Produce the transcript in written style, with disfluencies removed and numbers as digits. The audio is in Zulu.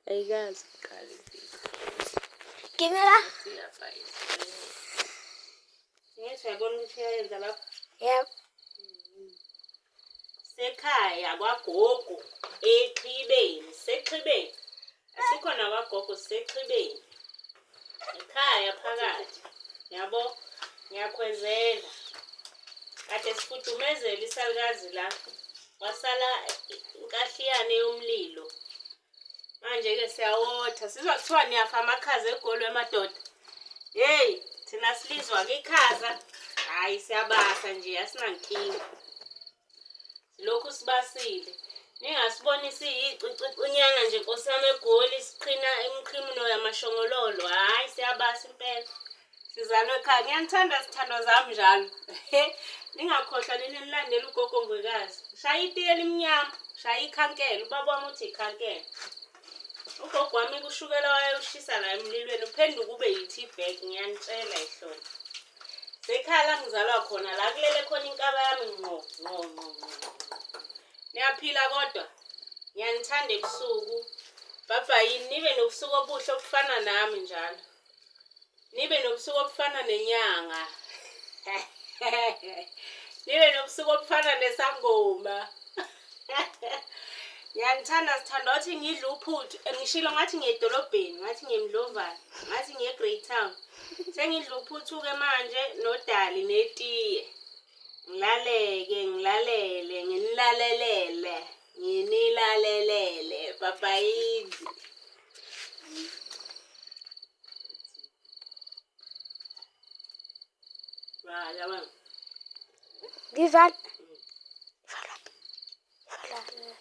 Ayikazi uqala impilo. Gimela. Ngithi uyabona ukuthi iyayenza lapha? Yebo. Sekhaya kwagogo eXhibeni, seXhibeni. Asikho nakwagogo seXhibeni. Ekhaya phakathi. Yabo? Ngiyakhwezela. Kade sifudumezela isalukazi la. Wasala inkahliyane yomlilo. Manje-ke siyawotha. Sizwa kuthiwa niyafa amakhaza egolwe emadoda. Hey, thina silizwa-ke ikhaza. Hayi siyabasa nje asinankinga. Lokhu sibasile. Ningasiboni siyicinyana nje Nkosi yami eGoli siqhina imqhino yamashongololo. Hayi siyabasa impela. Sizalwe ekhaya. Ngiyanithanda sithandwa zami njalo. Ningakhohlwa nini nilandela ugogo Ngwekazi. Shaya itiye elimnyama, shaya ikhankela. Ubaba wami uthi ikhankela. Ugogo wami kushukela wayewushisa la emlilweni uphenduka ube yi-T-bag ngiyanitshela ihlolo. Sekhaya la ngizalwa khona la kulele khona inkaba yami ngqo. Niyaphila kodwa? Ngiyanithanda ebusuku. Baba yini nibe nobusuku obuhle obufana nami njalo. Nibe nobusuku obufana nenyanga. Nibe nobusuku obufana nesangoma. Ngiyanithanda sithanda ukuthi ngidle uphuthu. Ngishilo ngathi ngiyedolobheni, ngathi ngiyemdlovana, ngathi ngiye-Greytown. Sengidla uphuthu-ke manje nodali netiye. Ngilaleke, ngilalele, nginilalelele. Nginilalelele. Baba yini. Givan.